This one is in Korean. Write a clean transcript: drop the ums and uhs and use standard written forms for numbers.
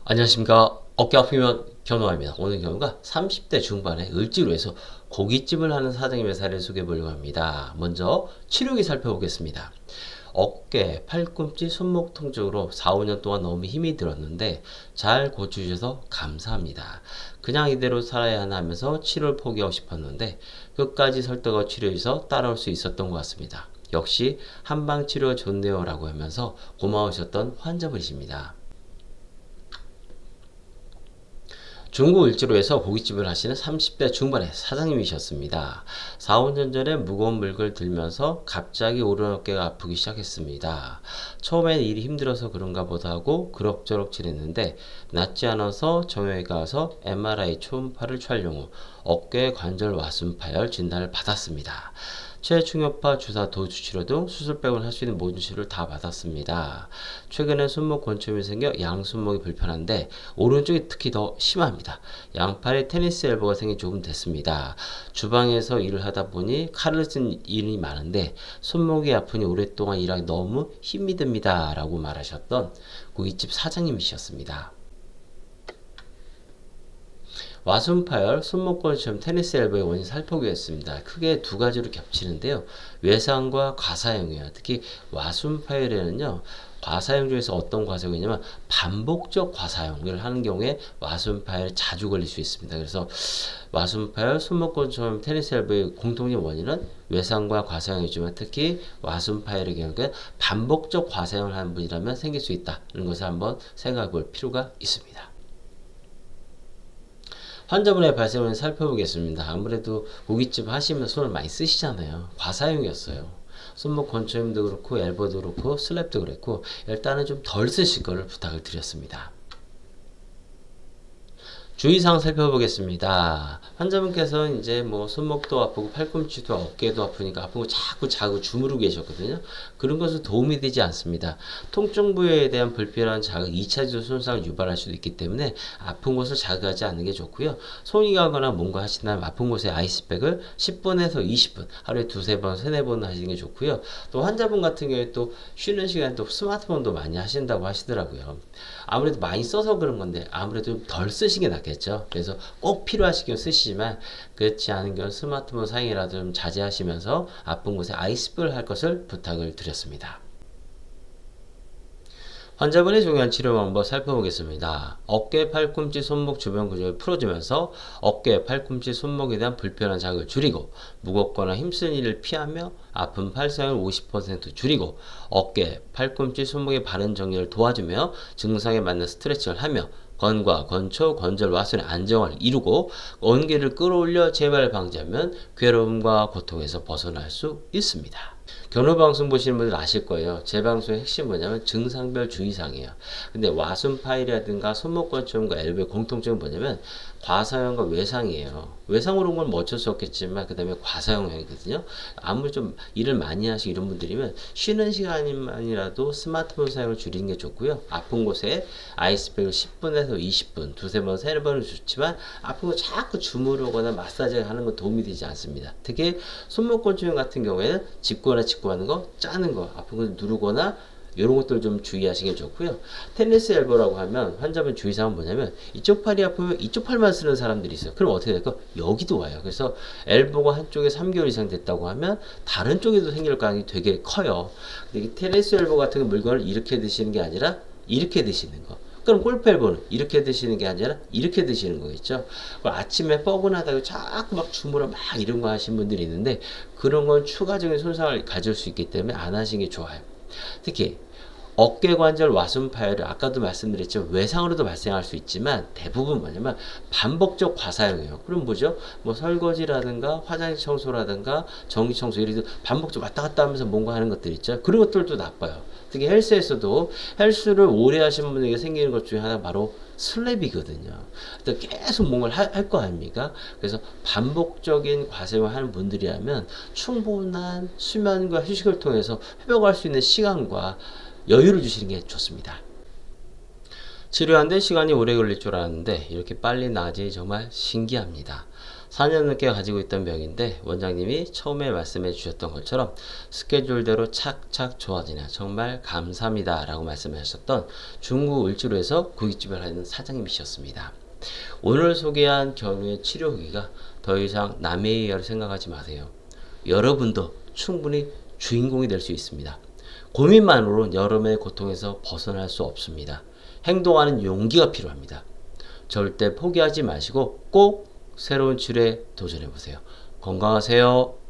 안녕하십니까. 어깨 아프면 견우입니다. 오늘 경우가 30대 중반에 을지로 해서 고깃집을 하는 사장님의 사례를 소개해 보려고 합니다. 먼저 치료기 살펴보겠습니다. 어깨, 팔꿈치, 손목 통증으로 4, 5년 동안 너무 힘이 들었는데 잘 고쳐주셔서 감사합니다. 그냥 이대로 살아야 하나 하면서 치료를 포기하고 싶었는데 끝까지 설득하고 치료해서 따라올 수 있었던 것 같습니다. 역시 한방치료가 좋네요 라고 하면서 고마우셨던 환자분이십니다. 중구 을지로에서 고깃집을 하시는 30대 중반의 사장님이셨습니다. 4, 5년 전에 무거운 물건을 들면서 갑자기 오른 어깨가 아프기 시작했습니다. 처음엔 일이 힘들어서 그런가 보다 하고 그럭저럭 지냈는데 낫지 않아서 정형외과 가서 MRI 초음파를 촬영 후 어깨 관절 와순 파열 진단을 받았습니다. 최충격파 주사 도수 치료 등 수술 빼고는 할 수 있는 모든 치료를 다 받았습니다. 최근에 손목 건초염이 생겨 양손목이 불편한데 오른쪽이 특히 더 심합니다. 양팔에 테니스 엘보가 생긴 지 조금 됐습니다. 주방에서 일을 하다 보니 칼을 쓴 일이 많은데 손목이 아프니 오랫동안 일하기 너무 힘이 듭니다. 라고 말하셨던 고깃집 사장님이셨습니다. 와순파열, 손목건처럼 테니스 엘보의 원인 살펴보겠습니다. 크게 두 가지로 겹치는데요. 외상과 과사형이에요. 특히 와순파열에는요. 과사형 중에서 어떤 과사형이냐면 반복적 과사형을 하는 경우에 와순파열 자주 걸릴 수 있습니다. 그래서 와순파열, 손목건처럼 테니스 엘보의 공통적 원인은 외상과 과사형이지만 특히 와순파열의 경우에 반복적 과사형을 하는 분이라면 생길 수 있다는 것을 한번 생각해 볼 필요가 있습니다. 환자분의 발생을 살펴보겠습니다. 아무래도 고깃집 하시면 손을 많이 쓰시잖아요. 과사용이었어요. 손목 건초염도 그렇고 엘보도 그렇고 슬랩도 그랬고 일단은 좀 덜 쓰실 거를 부탁을 드렸습니다. 주의사항 살펴보겠습니다. 환자분께서는 이제 뭐 손목도 아프고 팔꿈치도 어깨도 아프니까 아픈 거 자꾸 주무르고 계셨거든요. 그런 것은 도움이 되지 않습니다. 통증 부위에 대한 불필요한 자극, 2차적 손상을 유발할 수도 있기 때문에 아픈 곳을 자극하지 않는 게 좋고요. 손이 가거나 뭔가 하신다면 아픈 곳에 아이스팩을 10분에서 20분, 하루에 두세 번, 세네 번 하시는 게 좋고요. 또 환자분 같은 경우에 또 쉬는 시간에 또 스마트폰도 많이 하신다고 하시더라고요. 아무래도 많이 써서 그런 건데 아무래도 좀 덜 쓰시는 게 낫겠죠. 그래서 꼭 필요하시면 쓰시지만 그렇지 않은 경우 스마트폰 사용이라도 좀 자제하시면서 아픈 곳에 아이스팩을 할 것을 부탁을 드렸습니다. 환자분의 중요한 치료 방법 살펴보겠습니다. 어깨, 팔꿈치, 손목 주변 근육을 풀어주면서 어깨, 팔꿈치, 손목에 대한 불편한 자극을 줄이고 무겁거나 힘쓰는 일을 피하며 아픈 팔사용을 50% 줄이고 어깨, 팔꿈치, 손목의 바른 정렬을 도와주며 증상에 맞는 스트레칭을 하며 건과 건초, 관절 와순의 안정을 이루고 원기를 끌어올려 재발 방지하면 괴로움과 고통에서 벗어날 수 있습니다. 견우방송 보시는 분들 아실 거예요. 제 방송의 핵심 뭐냐면 증상별 주의사항이에요. 근데 와순파열이라든가 손목건초염과 엘보의 공통점은 뭐냐면 과사형과 외상이에요. 외상으로 온 건 뭐 어쩔 수 없겠지만 그 다음에 과사형이거든요. 아무리 좀 일을 많이 하시고 이런 분들이면 쉬는 시간만이라도 스마트폰 사용을 줄이는 게 좋고요. 아픈 곳에 아이스팩을 10분에서 20분, 두세 번, 세네 번은 좋지만 아픈 거 자꾸 주무르거나 마사지 하는 건 도움이 되지 않습니다. 특히 손목건초염 같은 경우에는 짚거나 짚고 하는 거, 짜는 거, 아픈 거 누르거나 이런 것들 좀 주의하시는 게 좋고요. 테니스 엘보라고 하면 환자분 주의사항은 뭐냐면 이쪽 팔이 아프면 이쪽 팔만 쓰는 사람들이 있어요. 그럼 어떻게 될까? 여기도 와요. 그래서 엘보가 한쪽에 3개월 이상 됐다고 하면 다른 쪽에도 생길 가능성이 되게 커요. 근데 이 테니스 엘보 같은 물건을 이렇게 드시는 게 아니라 이렇게 드시는 거. 그럼 골프 엘보는 이렇게 드시는 게 아니라 이렇게 드시는 거겠죠. 아침에 뻐근하다고 자꾸 막 주무러 막 이런 거 하시는 분들이 있는데 그런 건 추가적인 손상을 가질 수 있기 때문에 안 하시는 게 좋아요. 특히 어깨 관절 와순파열은 아까도 말씀드렸지만 외상으로도 발생할 수 있지만 대부분 뭐냐면 반복적 과사형이에요. 그럼 뭐죠? 뭐 설거지라든가 화장실 청소라든가 전기 청소 이런 반복적 왔다 갔다 하면서 뭔가 하는 것들 있죠. 그런 것들도 나빠요. 특히 헬스에서도 헬스를 오래 하시는 분에게 생기는 것 중에 하나 바로 슬랩이거든요. 계속 뭔가를 할 거 아닙니까? 그래서 반복적인 과사형을 하는 분들이라면 충분한 수면과 휴식을 통해서 회복할 수 있는 시간과 여유를 주시는 게 좋습니다. 치료하는데 시간이 오래 걸릴 줄 알았는데 이렇게 빨리 나아지니 정말 신기합니다. 4년 넘게 가지고 있던 병인데 원장님이 처음에 말씀해 주셨던 것처럼 스케줄대로 착착 좋아지냐 정말 감사합니다 라고 말씀하셨던 중구 을지로에서 고깃집을 하는 사장님이셨습니다. 오늘 소개한 경우의 치료 후기가 더 이상 남의 이야기를 생각하지 마세요. 여러분도 충분히 주인공이 될 수 있습니다. 고민만으로는 여러분의 고통에서 벗어날 수 없습니다. 행동하는 용기가 필요합니다. 절대 포기하지 마시고 꼭 새로운 치료에 도전해보세요. 건강하세요.